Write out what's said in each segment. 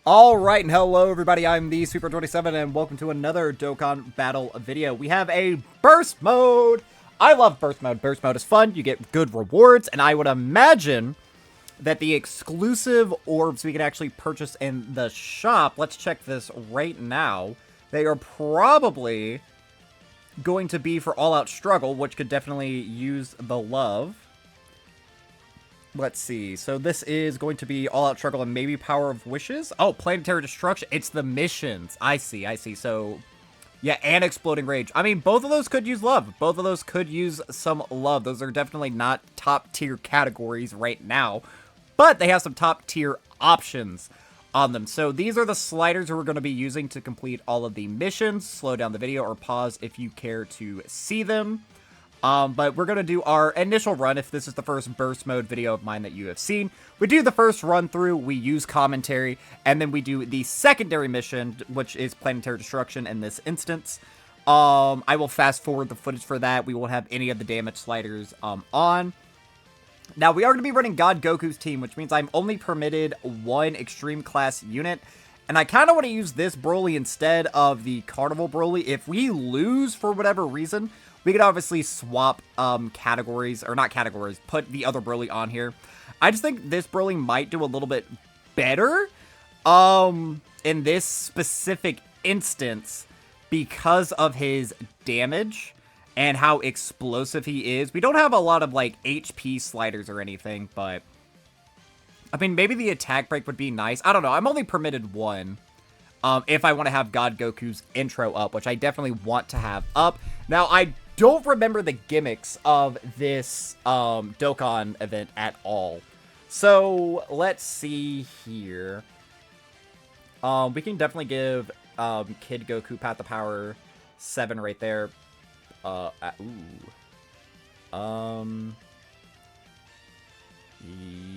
Alright, and hello everybody, I'm the Super27, and welcome to another Dokkan battle video. We have a burst mode! I love burst mode. Burst mode is fun, you get good rewards, and I would imagine that the exclusive orbs we can actually purchase in the shop, let's check this right now, they are probably going to be for All Out Struggle, which could definitely use the love. Let's see. So this is going to be All Out Struggle and maybe Power of Wishes. Oh, Planetary Destruction. It's the missions. I see. So, yeah, and Exploding Rage. I mean, both of those could use love. Both of those could use some love. Those are definitely not top tier categories right now, but they have some top tier options on them. So these are the sliders we're going to be using to complete all of the missions. Slow down the video or pause if you care to see them. But we're going to do our initial run if this is the first burst mode video of mine that you have seen. We do the first run through, we use commentary, and then we do the secondary mission, which is Planetary Destruction in this instance. I will fast forward the footage for that. We won't have any of the damage sliders on. Now, we are going to be running God Goku's team, which means I'm only permitted one extreme class unit. And I kind of want to use this Broly instead of the Carnival Broly. If we lose for whatever reason, we could obviously swap categories, or not categories, put the other Broly on here. I just think this Broly might do a little bit better in this specific instance because of his damage and how explosive he is. We don't have a lot of, like, HP sliders or anything, but I mean, maybe the attack break would be nice. I don't know. I'm only permitted one if I want to have God Goku's intro up, which I definitely want to have up. Now, I don't remember the gimmicks of this Dokkan event at all. So, let's see here. We can definitely give Kid Goku Path of Power 7 right there.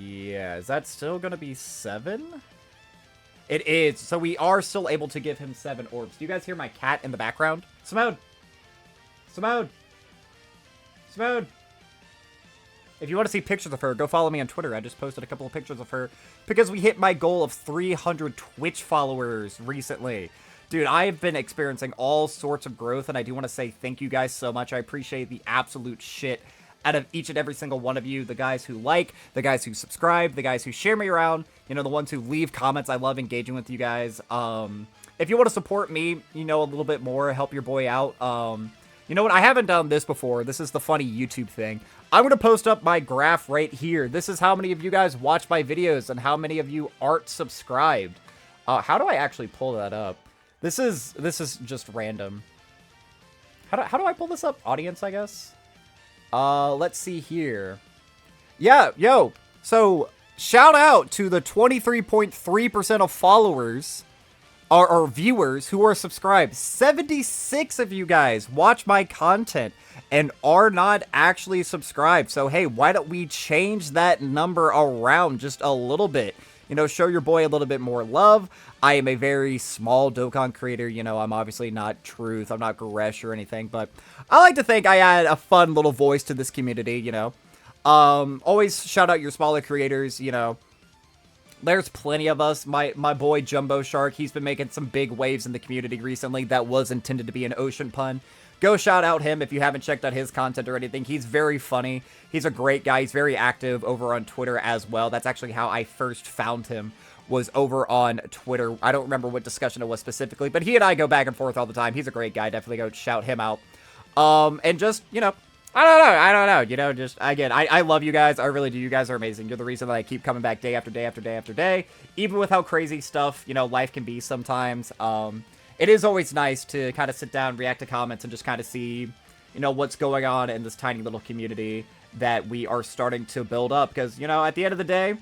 Yeah, is that still going to be 7? It is. So we are still able to give him 7 orbs. Do you guys hear my cat in the background? Simone! Simone! Simone! If you want to see pictures of her, go follow me on Twitter. I just posted a couple of pictures of her because we hit my goal of 300 Twitch followers recently. Dude, I have been experiencing all sorts of growth, and I do want to say thank you guys so much. I appreciate the absolute shit out of each and every single one of you, the guys who like, the guys who subscribe, the guys who share me around, you know, the ones who leave comments. I love engaging with you guys. If you want to support me, you know, a little bit more, help your boy out. You know what? I haven't done this before. This is the funny YouTube thing. I'm going to post up my graph right here. This is how many of you guys watch my videos and how many of you aren't subscribed. How do I actually pull that up? This is just random. How do I pull this up? Audience, I guess. Let's see here. Yeah, yo. So, shout out to the 23.3% of followers or viewers who are subscribed. 76 of you guys watch my content and are not actually subscribed. So, hey, why don't we change that number around just a little bit? You know, show your boy a little bit more love. I am a very small Dokkan creator. You know, I'm obviously not Truth. I'm not Goresh or anything. But I like to think I add a fun little voice to this community, you know. Always shout out your smaller creators, you know. There's plenty of us. My boy Jumbo Shark, he's been making some big waves in the community recently. That was intended to be an ocean pun. Go shout out him if you haven't checked out his content or anything. He's very funny. He's a great guy. He's very active over on Twitter as well. That's actually how I first found him, was over on Twitter. I don't remember what discussion it was specifically, but he and I go back and forth all the time. He's a great guy. Definitely go shout him out. And just, you know, I don't know. You know, just, again, I love you guys. I really do. You guys are amazing. You're the reason that I keep coming back day after day after day after day. Even with how crazy stuff, you know, life can be sometimes. It is always nice to kind of sit down, react to comments, and just kind of see, you know, what's going on in this tiny little community that we are starting to build up. Because, you know, at the end of the day,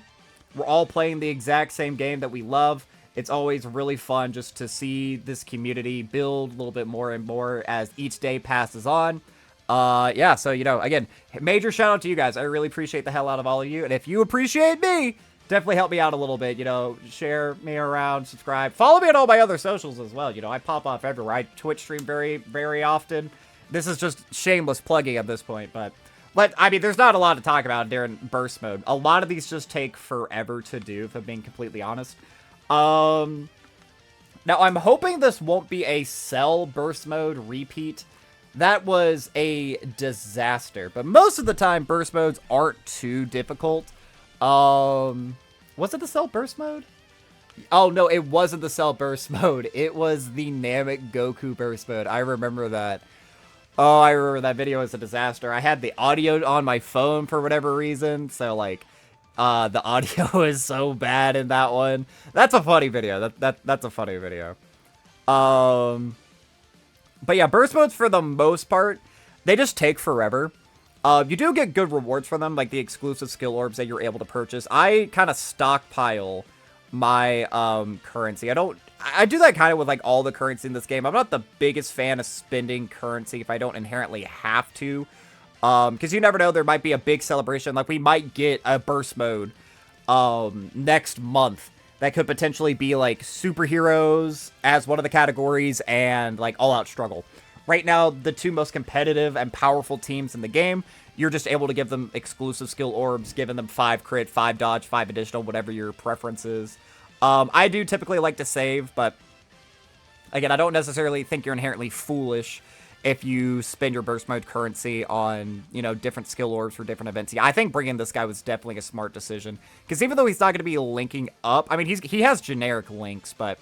we're all playing the exact same game that we love. It's always really fun just to see this community build a little bit more and more as each day passes on. Yeah, so, you know, again, major shout out to you guys. I really appreciate the hell out of all of you. And if you appreciate me, definitely help me out a little bit, you know, share me around, subscribe. Follow me on all my other socials as well. You know, I pop off everywhere. I Twitch stream very, very often. This is just shameless plugging at this point, but I mean, there's not a lot to talk about during burst mode. A lot of these just take forever to do, if I'm being completely honest. Now, I'm hoping this won't be a Cell Burst Mode repeat. That was a disaster. But most of the time, Burst Modes aren't too difficult. Was it the Cell Burst Mode? Oh, no, it wasn't the Cell Burst Mode. It was the Namek Goku Burst Mode. I remember that. Oh, I remember that video was a disaster. I had the audio on my phone for whatever reason. So, like, the audio is so bad in that one. That's a funny video. That's a funny video. But yeah, burst modes for the most part, they just take forever. You do get good rewards for them, like the exclusive skill orbs that you're able to purchase. I kind of stockpile my currency. I do that kind of with like all the currency in this game. I'm not the biggest fan of spending currency if I don't inherently have to. Because you never know, there might be a big celebration. Like, we might get a burst mode next month that could potentially be, like, superheroes as one of the categories and, like, all-out struggle. Right now, the two most competitive and powerful teams in the game, you're just able to give them exclusive skill orbs, giving them 5 crit, 5 dodge, 5 additional, whatever your preference is. I do typically like to save, but, again, I don't necessarily think you're inherently foolish if you spend your burst mode currency on, you know, different skill orbs for different events. Yeah, I think bringing this guy was definitely a smart decision. Because even though he's not going to be linking up, I mean, he has generic links, but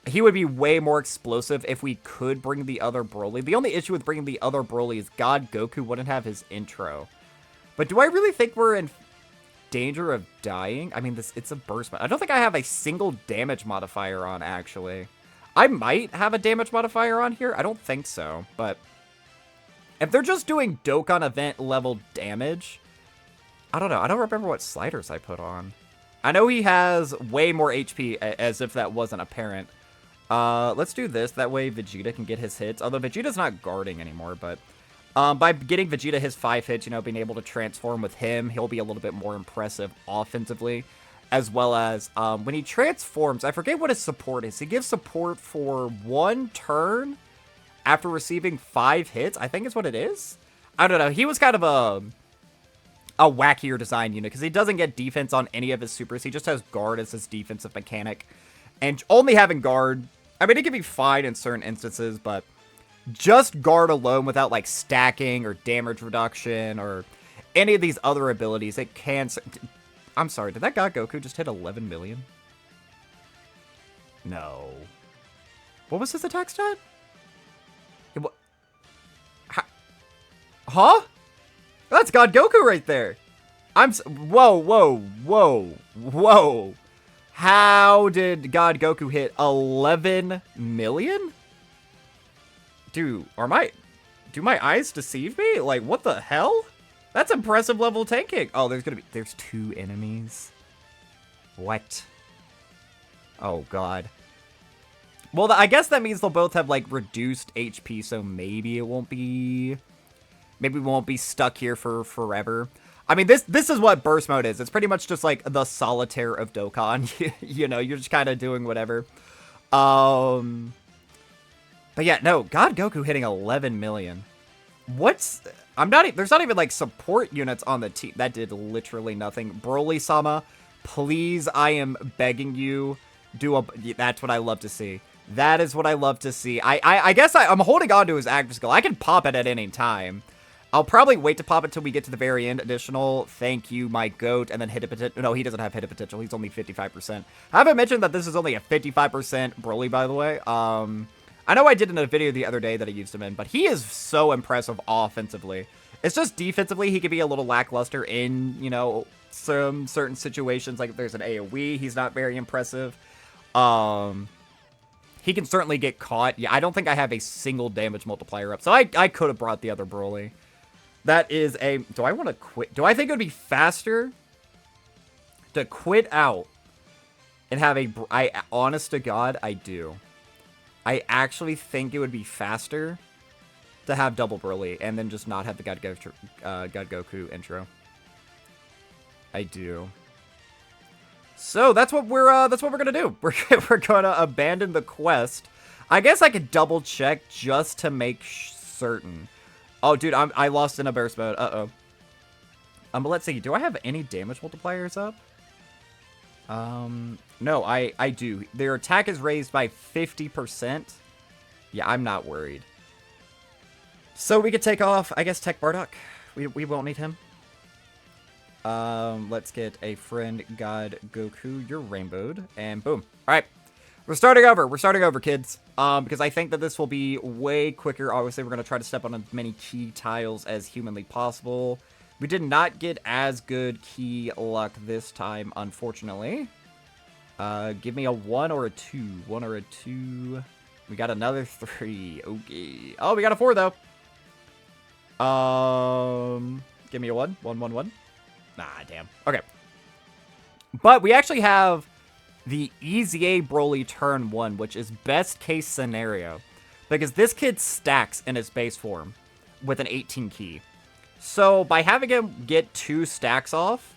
he would be way more explosive if we could bring the other Broly. The only issue with bringing the other Broly is God Goku wouldn't have his intro. But do I really think we're in danger of dying? I mean, it's a burst mode. I don't think I have a single damage modifier on, actually. I might have a damage modifier on here. I don't think so, but if they're just doing Dokkan event level damage, I don't know. I don't remember what sliders I put on. I know he has way more HP, as if that wasn't apparent. Let's do this. That way Vegeta can get his hits. Although Vegeta's not guarding anymore, but by getting Vegeta his 5 hits, you know, being able to transform with him, he'll be a little bit more impressive offensively. As well as, when he transforms, I forget what his support is. He gives support for 1 turn after receiving 5 hits. I think is what it is. I don't know. He was kind of a wackier design unit because he doesn't get defense on any of his supers. He just has guard as his defensive mechanic. And only having guard, I mean, it can be fine in certain instances, but just guard alone without, like, stacking or damage reduction or any of these other abilities, it can... I'm sorry, did that God Goku just hit 11 million? No. What was his attack stat? Huh? That's God Goku right there. Whoa, whoa, whoa, whoa. How did God Goku hit 11 million? Do my eyes deceive me? Like, what the hell? That's impressive level tanking. Oh, there's 2 enemies. What? Oh, God. Well, I guess that means they'll both have, like, reduced HP, so maybe it won't be... Maybe we won't be stuck here for forever. I mean, this is what burst mode is. It's pretty much just, like, the solitaire of Dokkan. You know, you're just kind of doing whatever. But yeah, no, God Goku hitting 11 million. What's... there's not even, like, support units on the team. That did literally nothing. Broly-sama, please, I am begging you, that's what I love to see. That is what I love to see. I guess I'm holding on to his active skill. I can pop it at any time. I'll probably wait to pop it till we get to the very end. Additional, thank you, my goat, and then hit a potential. No, he doesn't have hit a potential. He's only 55%. I haven't mentioned that this is only a 55% Broly, by the way. I know I did in a video the other day that I used him in, but he is so impressive offensively. It's just defensively, he could be a little lackluster in, you know, some certain situations. Like if there's an AoE, he's not very impressive. He can certainly get caught. Yeah, I don't think I have a single damage multiplier up, so I could have brought the other Broly. That is a... Do I want to quit? Do I think it would be faster to quit out and have a... honest to God, I do. I actually think it would be faster to have double Broly and then just not have the God Goku intro. I do. So that's what we're gonna do. We're gonna abandon the quest. I guess I could double check just to make certain. Oh, dude, I lost in a burst mode. Uh-oh. But let's see. Do I have any damage multipliers up? No, I do. Their attack is raised by 50%. Yeah, I'm not worried. So we could take off, I guess, Tech Bardock. We won't need him. Let's get a friend God Goku. You're rainbowed. And boom. Alright. We're starting over. We're starting over, kids. Because I think that this will be way quicker. Obviously, we're going to try to step on as many key tiles as humanly possible. We did not get as good key luck this time, unfortunately. Give me a 1 or a 2. 1 or a 2. We got another 3. Okay. Oh, we got a 4, though. Give me a 1. 1, 1, 1. Nah, damn. Okay. But we actually have the EZA BROLY turn 1, which is best case scenario. Because this kid stacks in his base form with an 18 key. So by having him get 2 stacks off,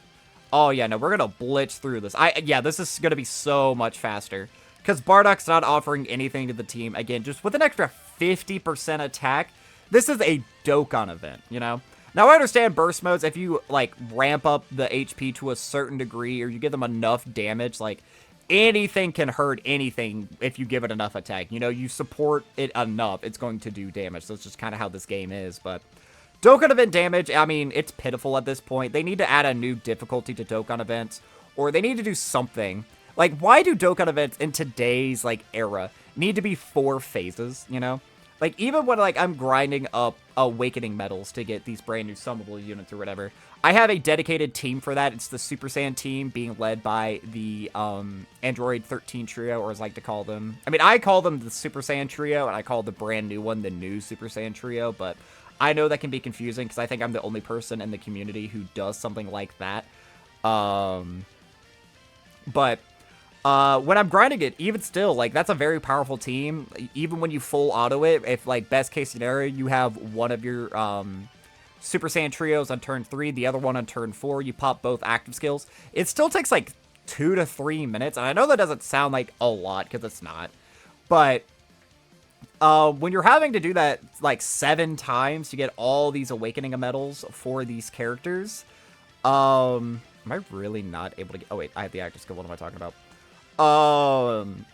oh yeah, no, we're going to blitz through this. Yeah, this is going to be so much faster. Because Bardock's not offering anything to the team. Again, just with an extra 50% attack, this is a Dokkan event, you know? Now, I understand burst modes, if you, like, ramp up the HP to a certain degree, or you give them enough damage, like, anything can hurt anything if you give it enough attack. You know, you support it enough, it's going to do damage. So it's just kind of how this game is, but Dokkan event damage, I mean, it's pitiful at this point. They need to add a new difficulty to Dokkan events, or they need to do something. Like, why do Dokkan events in today's, like, era need to be 4 phases, you know? Like, even when, like, I'm grinding up Awakening Medals to get these brand new summable units or whatever, I have a dedicated team for that. It's the Super Saiyan team being led by the Android 13 trio, or as I like to call them. I mean, I call them the Super Saiyan trio, and I call the brand new one the new Super Saiyan trio, but I know that can be confusing because I think I'm the only person in the community who does something like that. But when I'm grinding it, even still, like, that's a very powerful team. Even when you full auto it, if, like, best case scenario, you have one of your Super Saiyan trios on turn 3, the other one on turn 4, you pop both active skills. It still takes, like, 2 to 3 minutes, and I know that doesn't sound like a lot, because it's not. But when you're having to do that, like, 7 times to get all these Awakening medals for these characters, am I really not able to get... Oh, wait, I have the active skill. What am I talking about?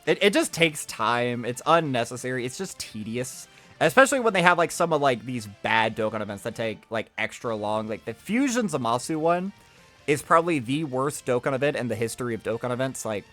It just takes time. It's unnecessary. It's just tedious. Especially when they have, like, some of, like, these bad Dokkan events that take, like, extra long. Like, the Fusion Zamasu one is probably the worst Dokkan event in the history of Dokkan events. Like,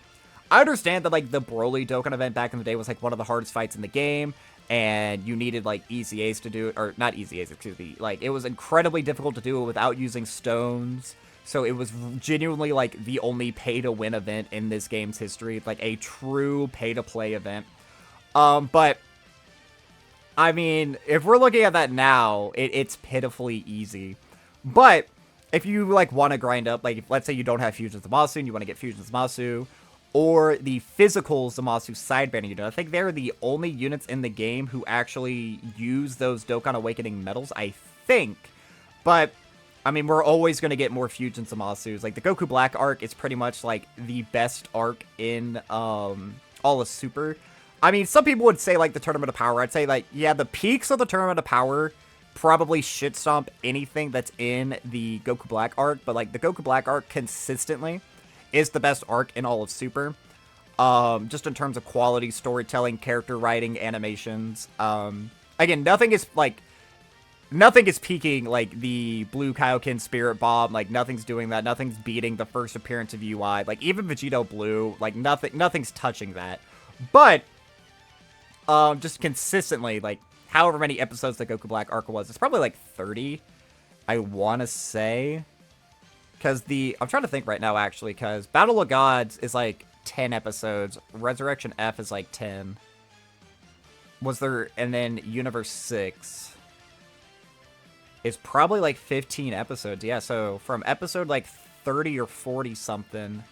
I understand that, like, the BROLY Dokkan event back in the day was, like, one of the hardest fights in the game, and you needed, like, easy A's to do it, or not easy A's, excuse me. Like, it was incredibly difficult to do it without using stones. So it was genuinely, like, the only pay-to-win event in this game's history. Like, a true pay-to-play event. But, I mean, if we're looking at that now, it's pitifully easy. But, if you, like, want to grind up, like, if, let's say you don't have Fusion Zamasu and you want to get Fusion Zamasu, or the physical Zamasu sideband unit, I think they're the only units in the game who actually use those Dokkan Awakening medals, I think. But... I mean, we're always going to get more Fusion Zamasus. Like, the Goku Black arc is pretty much, like, the best arc in, all of Super. I mean, some people would say, like, the Tournament of Power. I'd say, like, yeah, the peaks of the Tournament of Power probably shit stomp anything that's in the Goku Black arc. But, like, the Goku Black arc consistently is the best arc in all of Super. Just in terms of quality, storytelling, character writing, animations. Again, nothing is, like... Nothing is peaking, like, the Blue Kaioken Spirit Bomb. Like, nothing's doing that. Nothing's beating the first appearance of UI. Like, even Vegito Blue, like, nothing's touching that. But, just consistently, like, however many episodes the Goku Black arc was, it's probably, like, 30, I want to say. Because I'm trying to think right now, actually, because Battle of Gods is, like, 10 episodes. Resurrection F is, like, 10. And then Universe 6... It's probably like 15 episodes. Yeah, so from episode like 30 or 40 something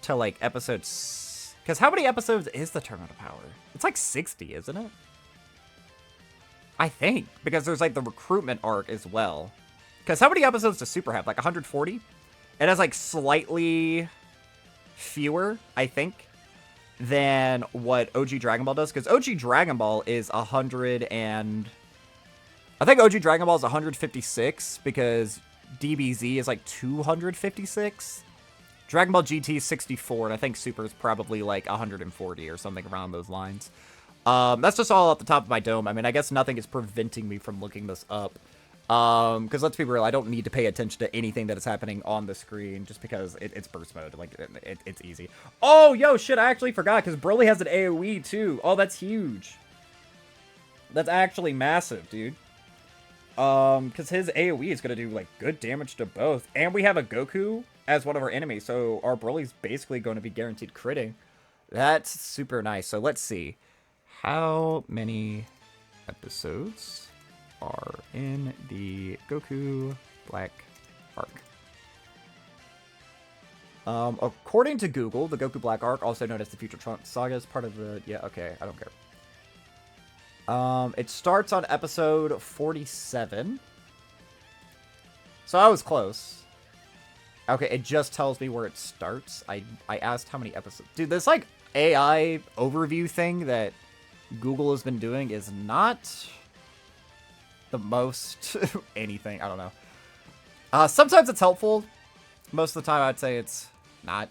to like episodes... Because how many episodes is the Tournament of Power? It's like 60, isn't it? I think. Because there's like the recruitment arc as well. Because how many episodes does Super have? Like 140? It has like slightly fewer, I think, than what OG Dragon Ball does. Because OG Dragon Ball is 100 and... I think OG Dragon Ball is 156, because DBZ is like 256. Dragon Ball GT 64, and I think Super is probably like 140 or something around those lines. That's just all at the top of my dome. I mean, I guess nothing is preventing me from looking this up. Because let's be real, I don't need to pay attention to anything that is happening on the screen just because it's burst mode. Like, it's easy. Oh, yo, shit, I actually forgot because Broly has an AoE too. Oh, that's huge. That's actually massive, dude. Because his AoE is going to do, like, good damage to both. And we have a Goku as one of our enemies, so our Broly's basically going to be guaranteed critting. That's super nice. So let's see. How many episodes are in the Goku Black Arc? According to Google, the Goku Black Arc, also known as the Future Trunks Saga, is part of the... Yeah, okay, I don't care. It starts on episode 47. So I was close. Okay, it just tells me where it starts. I asked how many episodes. Dude, this, like, AI overview thing that Google has been doing is not the most anything. I don't know. Sometimes it's helpful. Most of the time, I'd say it's not.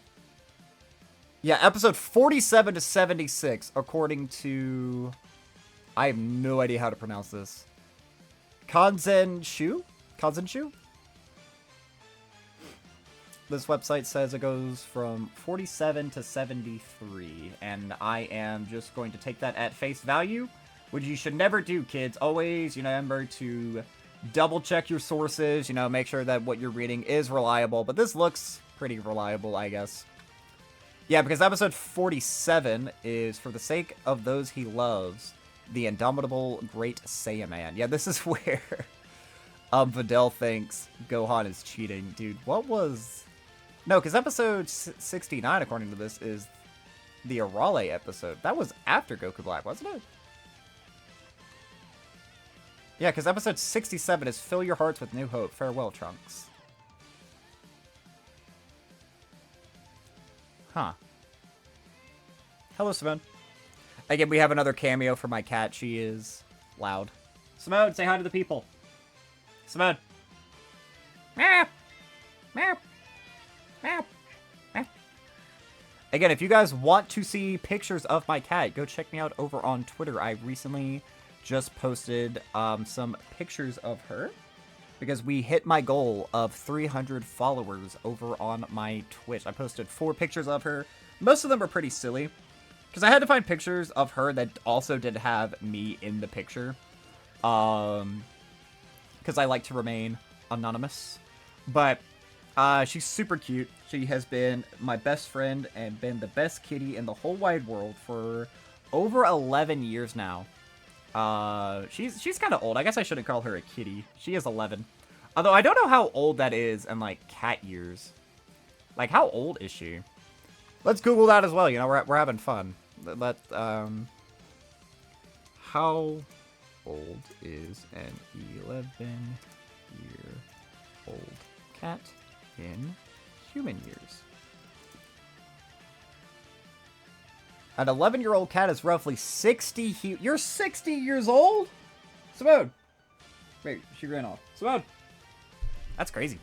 Yeah, episode 47 to 76, according to... I have no idea how to pronounce this. Kanzenshu? Kanzenshu? This website says it goes from 47 to 73, and I am just going to take that at face value, which you should never do, kids. Always, remember to double check your sources, make sure that what you're reading is reliable, but this looks pretty reliable, I guess. Yeah, because episode 47 is For the Sake of Those He Loves, the Indomitable Great Saiyaman. Yeah, this is where Videl thinks Gohan is cheating. Dude, what was... No, because episode 69, according to this, is the BROLY episode. That was after Goku Black, wasn't it? Yeah, because episode 67 is Fill Your Hearts with New Hope. Farewell, Trunks. Huh. Hello, Simone. Again, we have another cameo for my cat. She is loud. Simone, say hi to the people. Simone. Meow. Meow. Meow. Meow. Again, if you guys want to see pictures of my cat, go check me out over on Twitter. I recently just posted some pictures of her because we hit my goal of 300 followers over on my Twitch. I posted 4 pictures of her. Most of them are pretty silly. Because I had to find pictures of her that also did have me in the picture. Because I like to remain anonymous. But she's super cute. She has been my best friend and been the best kitty in the whole wide world for over 11 years now. She's kind of old. I guess I shouldn't call her a kitty. She is 11. Although I don't know how old that is in, like, cat years. Like, how old is she? Let's Google that as well. We're having fun. How old is an 11-year-old cat in human years? An 11-year-old cat is roughly 60. You're 60 years old? Simone. Wait, she ran off. Simone. That's crazy.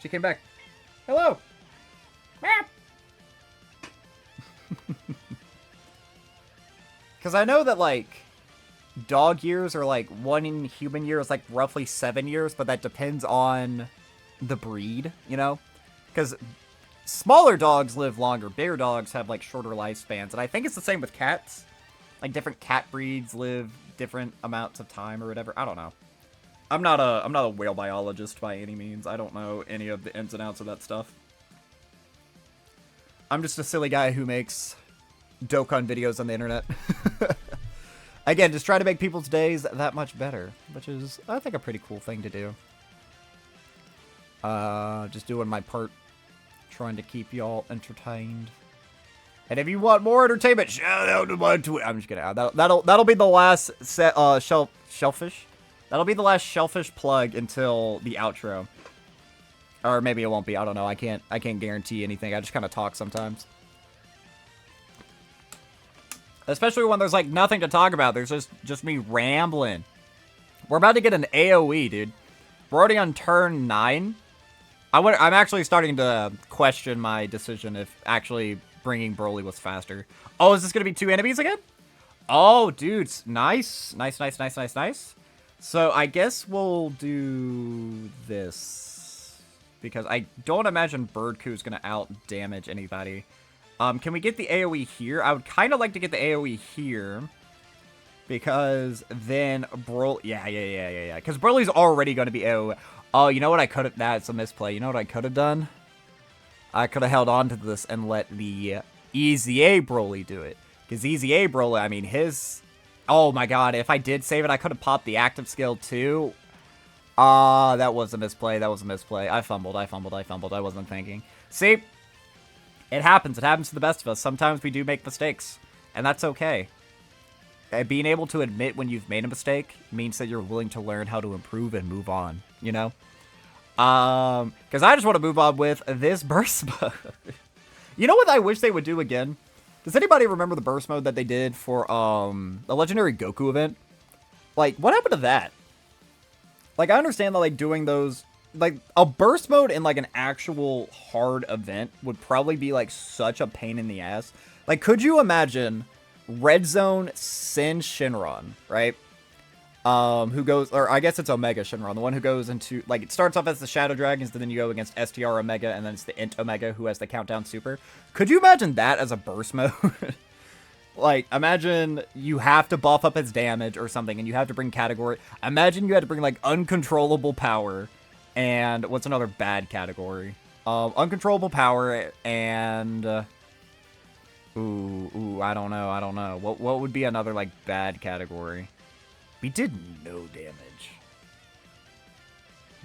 She came back. Hello. Meow. Because I know that, like, dog years are, like, one in human year is, like, roughly 7 years, but that depends on the breed, Because smaller dogs live longer. Bigger dogs have, like, shorter lifespans. And I think it's the same with cats. Like, different cat breeds live different amounts of time or whatever. I don't know. I'm not a whale biologist by any means. I don't know any of the ins and outs of that stuff. I'm just a silly guy who makes Dokkan videos on the internet. Again, just try to make people's days that much better, which is, I think, a pretty cool thing to do. Just doing my part, trying to keep y'all entertained. And if you want more entertainment, shout out to my Twitter. I'm just kidding. That'll be the last shellfish. That'll be the last shellfish plug until the outro. Or maybe it won't be. I don't know. I can't guarantee anything. I just kind of talk sometimes. Especially when there's, like, nothing to talk about. There's just me rambling. We're about to get an AoE, dude. We're already on turn 9. I'm actually starting to question my decision if actually bringing Broly was faster. Oh, is this going to be 2 enemies again? Oh, dudes. Nice. Nice, nice, nice, nice, nice. So I guess we'll do this. Because I don't imagine Birdcoo's going to out-damage anybody. Can we get the AoE here? I would kind of like to get the AoE here. Because then Broly... Yeah. Because Broly's already going to be AoE. Oh, you know what I could have... That's a misplay. You know what I could have done? I could have held on to this and let the Easy A Broly do it. Because Easy A Broly, I mean, his... Oh my god, if I did save it, I could have popped the active skill too. That was a misplay. That was a misplay. I fumbled. I wasn't thinking. See? It happens. It happens to the best of us. Sometimes we do make mistakes. And that's okay. Being able to admit when you've made a mistake means that you're willing to learn how to improve and move on, you know? Because I just want to move on with this burst mode. You know what I wish they would do again? Does anybody remember the burst mode that they did for, the Legendary Goku event? Like, what happened to that? Like, I understand that, like, doing those... Like, a burst mode in, like, an actual hard event would probably be, like, such a pain in the ass. Like, could you imagine Red Zone Sin Shinron, right? Who goes... Or, I guess it's Omega Shinron. The one who goes into... Like, it starts off as the Shadow Dragons, then you go against STR Omega, and then it's the Int Omega who has the Countdown Super. Could you imagine that as a burst mode? Like, imagine you have to buff up his damage or something, and you have to bring category... Imagine you had to bring, like, Uncontrollable Power... And what's another bad category? Uncontrollable power and... Ooh, I don't know. What would be another, like, bad category? We did no damage.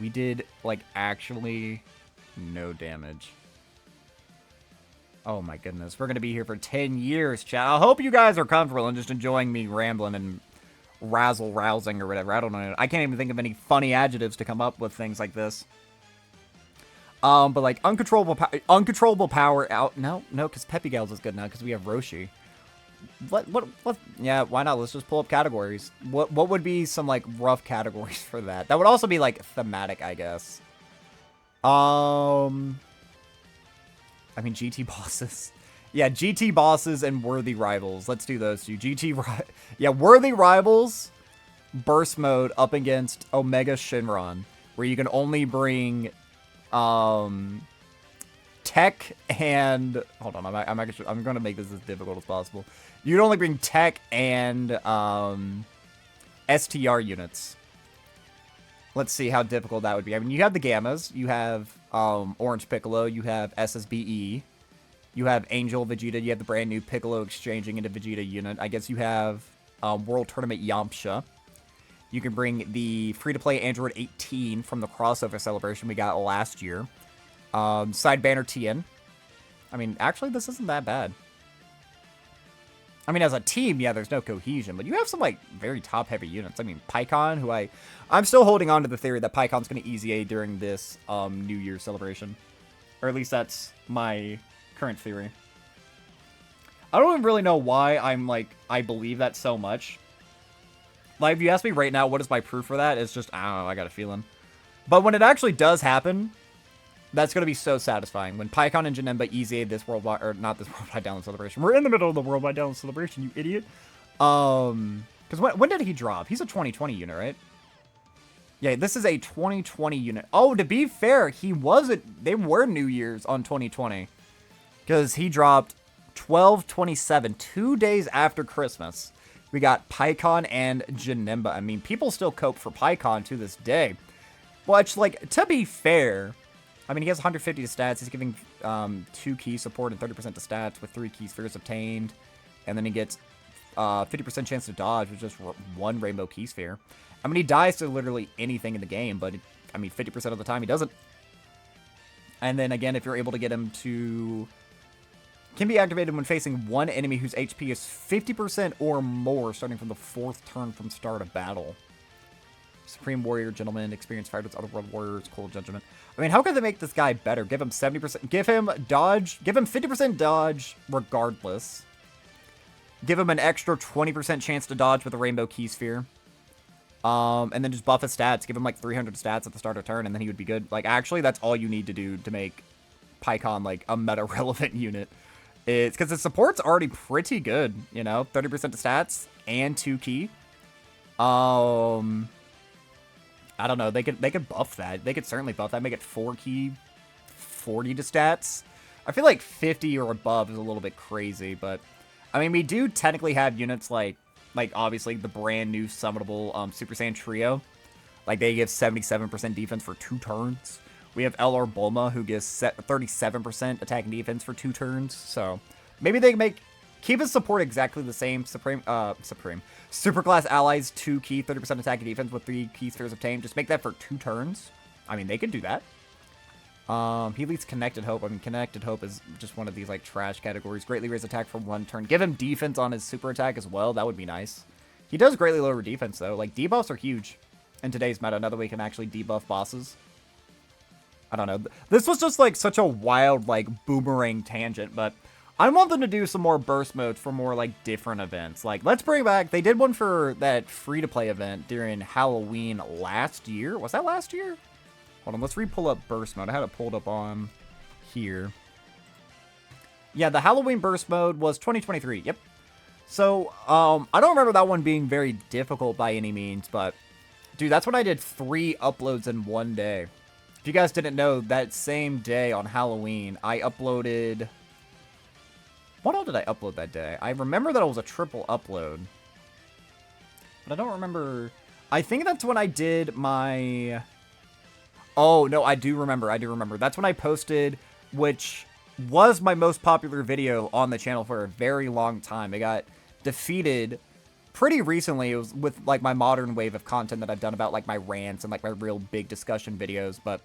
We did, like, actually no damage. Oh my goodness. We're gonna be here for 10 years, chat. I hope you guys are comfortable and just enjoying me rambling and... razzle-rousing or whatever. I don't know. I can't even think of any funny adjectives to come up with things like this. But like uncontrollable power out. No, because Peppy Gals is good now because we have Roshi. What? Yeah, why not? Let's just pull up categories. What would be some like rough categories for that? That would also be like thematic, I guess. I mean GT bosses. Yeah, GT bosses and worthy rivals. Let's do those two. Yeah, worthy rivals, burst mode up against Omega Shinron, where you can only bring tech and hold on. I'm gonna make this as difficult as possible. You can only bring tech and STR units. Let's see how difficult that would be. I mean, you have the Gammas, you have Orange Piccolo, you have SSBE. You have Angel Vegeta, you have the brand new Piccolo exchanging into Vegeta unit. I guess you have World Tournament Yamcha. You can bring the free-to-play Android 18 from the crossover celebration we got last year. Side banner Tien. I mean, actually, this isn't that bad. I mean, as a team, yeah, there's no cohesion, but you have some, like, very top-heavy units. I mean, Pikkon, who I'm still holding on to the theory that Pikkon's going to Easy A during this New Year celebration. Or at least that's my... current theory. I don't even really know why I believe that so much. Like, if you ask me right now, what is my proof for that? It's just, I don't know, I got a feeling. But when it actually does happen, that's going to be so satisfying. When Pikkon and Janemba Easy this worldwide, or not this worldwide download celebration. We're in the middle of the worldwide download celebration, you idiot. Because when did he drop? He's a 2020 unit, right? Yeah, this is a 2020 unit. Oh, to be fair, they were New Year's on 2020. Because he dropped 12/27, 2 days after Christmas. We got Pikkon and Janemba. I mean, people still cope for Pikkon to this day. Which, like, to be fair, I mean, he has 150 to stats. He's giving 2 key support and 30% to stats with 3 key spheres obtained. And then he gets 50% chance to dodge with just 1 rainbow key sphere. I mean, he dies to literally anything in the game, but, I mean, 50% of the time he doesn't. And then, again, if you're able to get him to... Can be activated when facing one enemy whose HP is 50% or more starting from the 4th turn from start of battle. Supreme Warrior, Gentleman, Experienced Fighters, Otherworld Warriors, Cold Judgment. I mean, how can they make this guy better? Give him 70%, give him dodge, give him 50% dodge regardless. Give him an extra 20% chance to dodge with a Rainbow Key Sphere. And then just buff his stats. Give him like 300 stats at the start of turn, and then he would be good. Like, actually, that's all you need to do to make PyCon, like, a meta-relevant unit. It's because the support's already pretty good, you know? 30% to stats and 2 key. I don't know. They could buff that. They could certainly buff that. Make it 4 key, 40 to stats. I feel like 50 or above is a little bit crazy, but... I mean, we do technically have units like obviously, the brand new summonable Super Saiyan Trio. Like, they give 77% defense for 2 turns. We have LR Bulma, who gives 37% attack and defense for 2 turns. So, maybe they can keep his support exactly the same. Superclass allies, 2 key, 30% attack and defense with 3 key spheres of tame. Just make that for 2 turns. I mean, they could do that. He leads Connected Hope. I mean, Connected Hope is just one of these, like, trash categories. Greatly raise attack for 1 turn. Give him defense on his super attack as well. That would be nice. He does greatly lower defense, though. Like, debuffs are huge in today's meta. Another way you can actually debuff bosses. I don't know. This was just, like, such a wild, like, boomerang tangent, but I want them to do some more burst modes for more, like, different events. Like, let's bring back... They did one for that free-to-play event during Halloween last year. Was that last year? Hold on, let's re-pull up burst mode. I had it pulled up on here. Yeah, the Halloween burst mode was 2023. Yep. So, I don't remember that one being very difficult by any means, but... Dude, that's when I did 3 uploads in one day. If you guys didn't know, that same day on Halloween, I uploaded... What all did I upload that day? I remember that it was a triple upload. But I don't remember... I think that's when I did my... Oh, no, I do remember. That's when I posted, which was my most popular video on the channel for a very long time. It got defeated pretty recently. It was with, like, my modern wave of content that I've done about, like, my rants and, like, my real big discussion videos. But,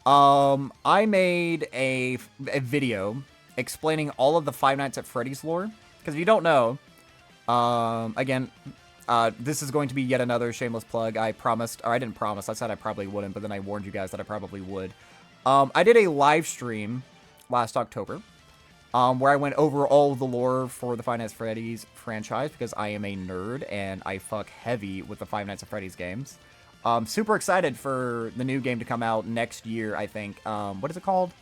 I made a video explaining all of the Five Nights at Freddy's lore. Because if you don't know, again... this is going to be yet another shameless plug. I promised, or I didn't promise, I said I probably wouldn't, but then I warned you guys that I probably would. I did a live stream last October, where I went over all the lore for the Five Nights at Freddy's franchise, because I am a nerd, and I fuck heavy with the Five Nights at Freddy's games. Super excited for the new game to come out next year, I think. What is it called?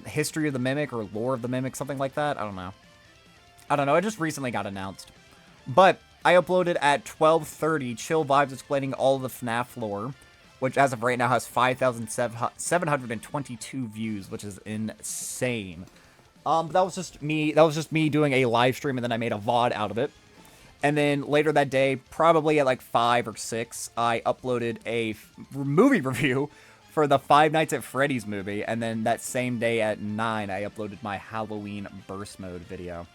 History of the Mimic, or Lore of the Mimic, something like that? I don't know. It just recently got announced. But I uploaded at 12:30 Chill Vibes explaining all of the FNAF lore, which as of right now has 5,722 views, which is insane. That was just me doing a live stream, and then I made a VOD out of it. And then later that day, probably at like 5 or 6, I uploaded a movie review for the Five Nights at Freddy's movie, and then that same day at 9, I uploaded my Halloween burst mode video.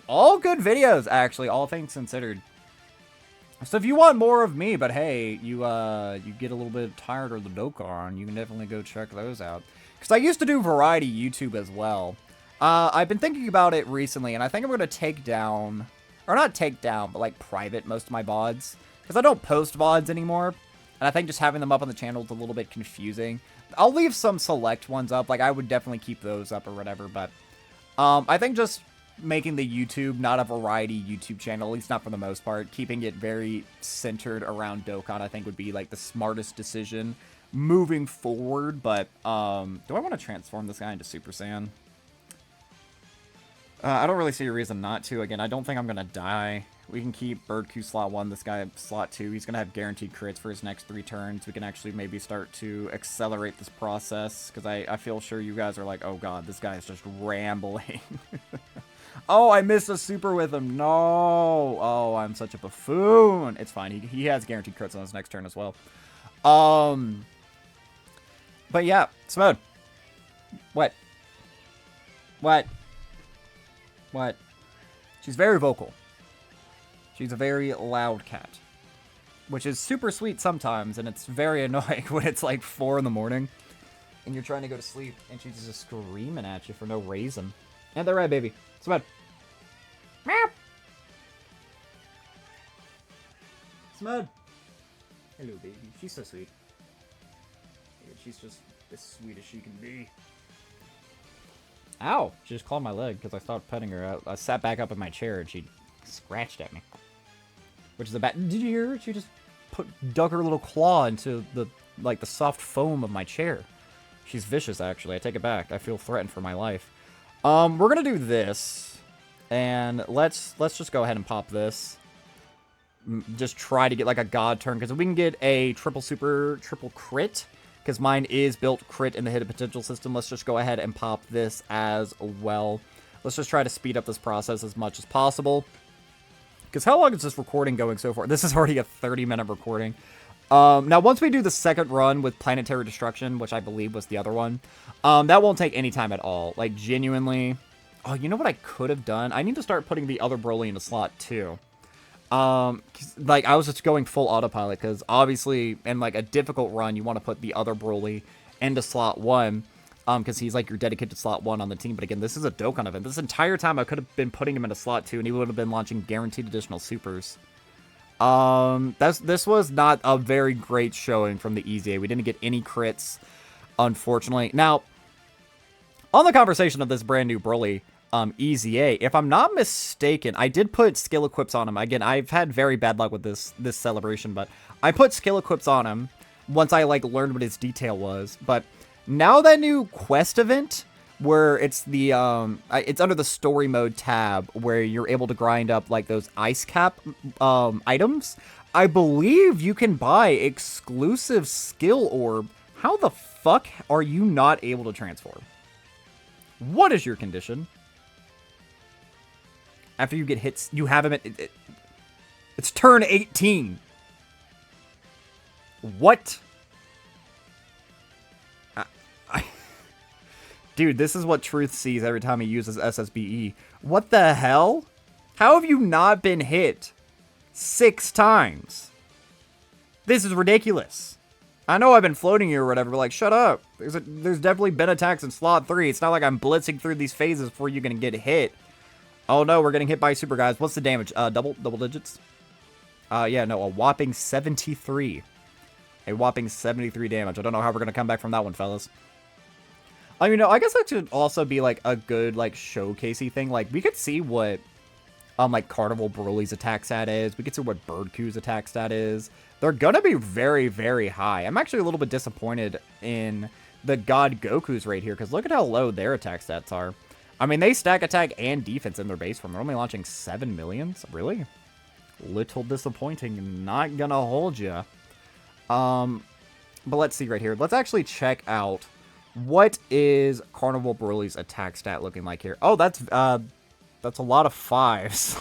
All good videos, actually, all things considered. So if you want more of me, but hey, you get a little bit tired of the Dokkan, you can definitely go check those out. Because I used to do variety YouTube as well. I've been thinking about it recently, and I think I'm going to take down, or not take down, but like private most of my VODs. Because I don't post VODs anymore, and I think just having them up on the channel is a little bit confusing. I'll leave some select ones up, like I would definitely keep those up or whatever, but I think just making the YouTube not a variety YouTube channel, at least not for the most part, keeping it very centered around Dokkan, I think would be like the smartest decision moving forward. But do I want to transform this guy into Super Saiyan? I don't really see a reason not to. Again, I don't think I'm gonna die. We can keep Bird Q slot 1, this guy slot 2. He's gonna have guaranteed crits for his next 3 turns. We can actually maybe start to accelerate this process, because I feel sure you guys are like, oh god, this guy is just rambling. Oh, I missed a super with him. No. Oh, I'm such a buffoon. It's fine. He has guaranteed crits on his next turn as well. But yeah, Smode. What? She's very vocal. She's a very loud cat. Which is super sweet sometimes, and it's very annoying when it's like 4 in the morning and you're trying to go to sleep and she's just screaming at you for no reason. And they're right, baby. Smud. Meow. Smud. Hello, baby. She's so sweet. Yeah, she's just as sweet as she can be. Ow! She just clawed my leg because I stopped petting her. I sat back up in my chair and she scratched at me. which is a bad. Did you hear it? She just dug her little claw into the soft foam of my chair. She's vicious, actually. I take it back. I feel threatened for my life. We're gonna do this, and let's just go ahead and pop this. Just try to get like a god turn, because if we can get a triple super triple crit, because mine is built crit in the hidden potential system, let's just go ahead and pop this as well. Let's just try to speed up this process as much as possible. Because how long is this recording going so far? This is already a 30-minute recording. Now, once we do the second run with Planetary Destruction, which I believe was the other one, that won't take any time at all. Like, genuinely. Oh, you know what I could have done? I need to start putting the other Broly into slot 2. Like, I was just going full autopilot, because obviously, in, like, a difficult run, you want to put the other Broly into slot 1, because he's, like, your dedicated slot 1 on the team. But again, this is a Dokkan event. This entire time, I could have been putting him into slot 2, and he would have been launching guaranteed additional supers. This was not a very great showing from the EZA. We didn't get any crits, unfortunately. Now, on the conversation of this brand new Broly, EZA, if I'm not mistaken, I did put skill equips on him. Again, I've had very bad luck with this celebration, but I put skill equips on him once I, like, learned what his detail was. But now that new quest event, where it's the, it's under the story mode tab, where you're able to grind up, like, those ice cap, items, I believe you can buy exclusive skill orb. How the fuck are you not able to transform? What is your condition? After you get hits, you have him at, it's turn 18. What? Dude, this is what Truth sees every time he uses SSBE. What the hell? How have you not been hit 6 times? This is ridiculous. I know I've been floating you or whatever, but, like, shut up. There's definitely been attacks in slot 3. It's not like I'm blitzing through these phases before you're going to get hit. Oh, no, we're getting hit by super guys. What's the damage? Double digits? Yeah, no, a whopping 73. A whopping 73 damage. I don't know how we're going to come back from that one, fellas. I mean, I guess that should also be, like, a good, like, showcasey thing. Like, we could see what, like, Carnival Broly's attack stat is. We could see what Birdcoo's attack stat is. They're gonna be very, very high. I'm actually a little bit disappointed in the God Goku's right here, because look at how low their attack stats are. I mean, they stack attack and defense in their base form. They're only launching 7 millions. Really? Little disappointing. Not gonna hold ya. But let's see right here. Let's actually check out what is Carnival Broly's attack stat looking like here. Oh, that's a lot of 5s.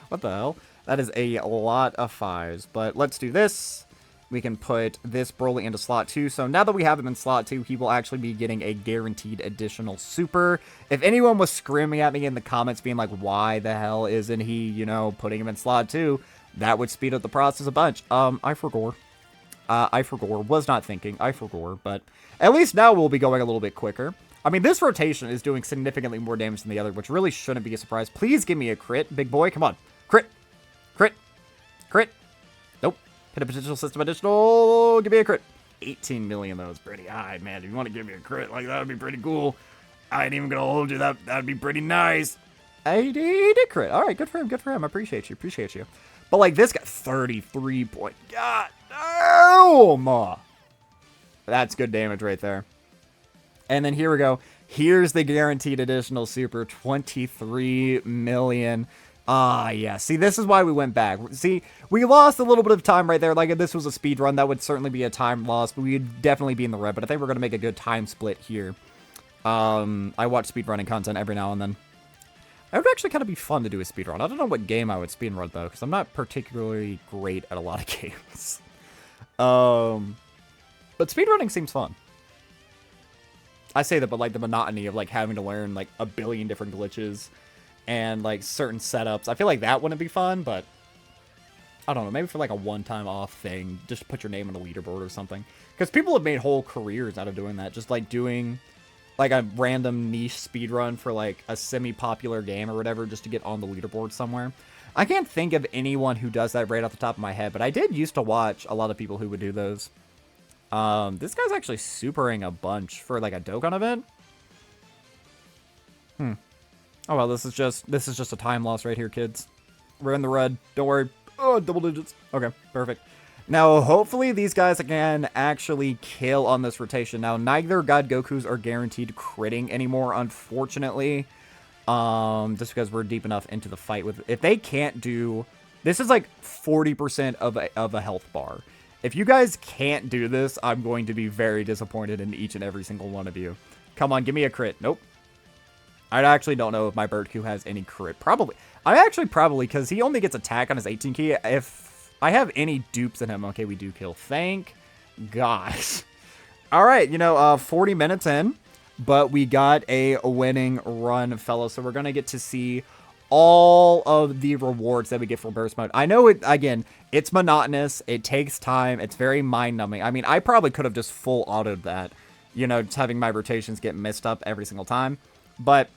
What the hell? That is a lot of 5s. But let's do this. We can put this Broly into slot 2. So now that we have him in slot 2, he will actually be getting a guaranteed additional super. If anyone was screaming at me in the comments being like, why the hell isn't he, you know, putting him in slot 2, that would speed up the process a bunch. I forgot. Was not thinking. I forgot. But at least now we'll be going a little bit quicker. I mean, this rotation is doing significantly more damage than the other, which really shouldn't be a surprise. Please give me a crit, big boy. Come on. Crit. Crit. Crit. Nope. Hit a potential system additional. Give me a crit. 18 million, though, is pretty high, man. If you want to give me a crit, like, that would be pretty cool. I ain't even going to hold you. That would be pretty nice. He did crit. All right, good for him. Good for him. I appreciate you. Appreciate you. But, like, this got 33 point. God damn. That's good damage right there. And then here we go. Here's the guaranteed additional super, 23 million. Yeah. See, this is why we went back. See, we lost a little bit of time right there. Like, if this was a speed run, that would certainly be a time loss, but we'd definitely be in the red. But I think we're going to make a good time split here. I watch speedrunning content every now and then. It would actually kind of be fun to do a speedrun. I don't know what game I would speedrun, though, because I'm not particularly great at a lot of games. But speedrunning seems fun. I say that, but, like, the monotony of, like, having to learn, like, a billion different glitches and, like, certain setups. I feel like that wouldn't be fun, but I don't know. Maybe for, like, a one-time off thing, just put your name on the leaderboard or something. Because people have made whole careers out of doing that. Just, like, doing, like, a random niche speedrun for, like, a semi-popular game or whatever just to get on the leaderboard somewhere. I can't think of anyone who does that right off the top of my head, but I did used to watch a lot of people who would do those. This guy's actually supering a bunch for, like, a Dokkan event. Oh, well, this is just a time loss right here, kids. We're in the red. Don't worry. Oh, Oh, double digits. Okay, perfect. Now, hopefully these guys can actually kill on this rotation. Now, neither God Gokus are guaranteed critting anymore, unfortunately. Just because we're deep enough into the fight with... If they can't do... This is like 40% of a health bar. If you guys can't do this, I'm going to be very disappointed in each and every single one of you. Come on, give me a crit. Nope. I actually don't know if my Birdcue has any crit. Probably. Probably, because he only gets attack on his 18 key. If I have any dupes in him, okay, we do kill. Thank gosh. All right, 40 minutes in, but we got a winning run, fellas. So we're going to get to see all of the rewards that we get from burst mode. I know it's monotonous. It takes time. It's very mind-numbing. I mean, I probably could have just full autoed that, just having my rotations get messed up every single time. But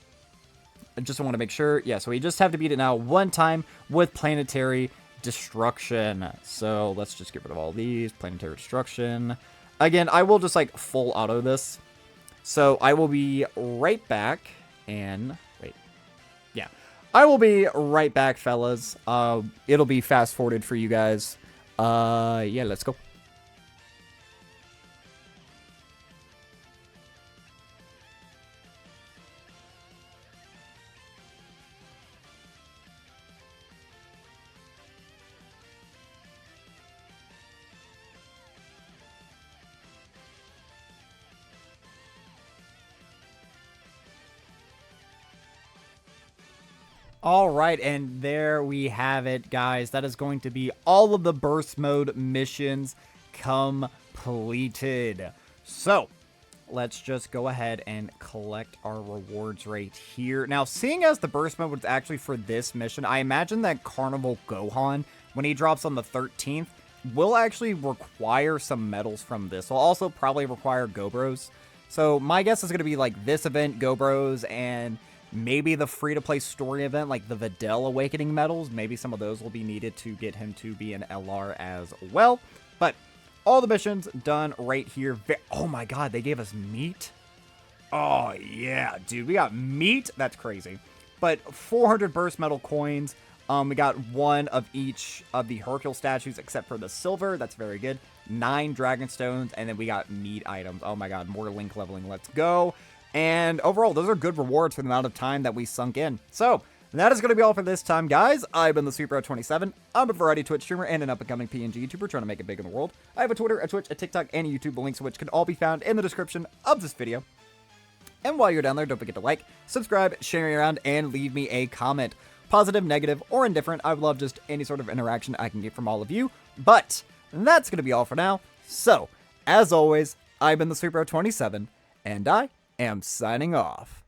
I just want to make sure. Yeah, so we just have to beat it now one time with Planetary Destruction. So let's just get rid of all these. Planetary Destruction. Again, I will just full auto this. So I will be right back and... Yeah, I will be right back, fellas. It'll be fast-forwarded for you guys. Yeah, let's go. All right, and there we have it, guys. That is going to be all of the burst mode missions completed. So, let's just go ahead and collect our rewards right here. Now, seeing as the burst mode was actually for this mission, I imagine that Carnival Gohan, when he drops on the 13th, will actually require some medals from this. Will also probably require Gobros. So, my guess is going to be this event, Gobros, and... maybe the free-to-play story event, like the Videl Awakening medals. Maybe some of those will be needed to get him to be an LR as well. But all the missions done right here. Oh my god, they gave us meat? Oh yeah, dude, we got meat? That's crazy. But 400 burst metal coins. We got one of each of the Hercule statues except for the silver. That's very good. 9 dragon stones, and then we got meat items. Oh my god, more link leveling. Let's go. And overall, those are good rewards for the amount of time that we sunk in. So, that is going to be all for this time, guys. I've been the SweetBro27. I'm a variety Twitch streamer and an up-and-coming PNG YouTuber trying to make it big in the world. I have a Twitter, a Twitch, a TikTok, and a YouTube, the links of which can all be found in the description of this video. And while you're down there, don't forget to like, subscribe, share around, and leave me a comment. Positive, negative, or indifferent. I would love just any sort of interaction I can get from all of you. But that's going to be all for now. So, as always, I've been the SweetBro27, and I am signing off.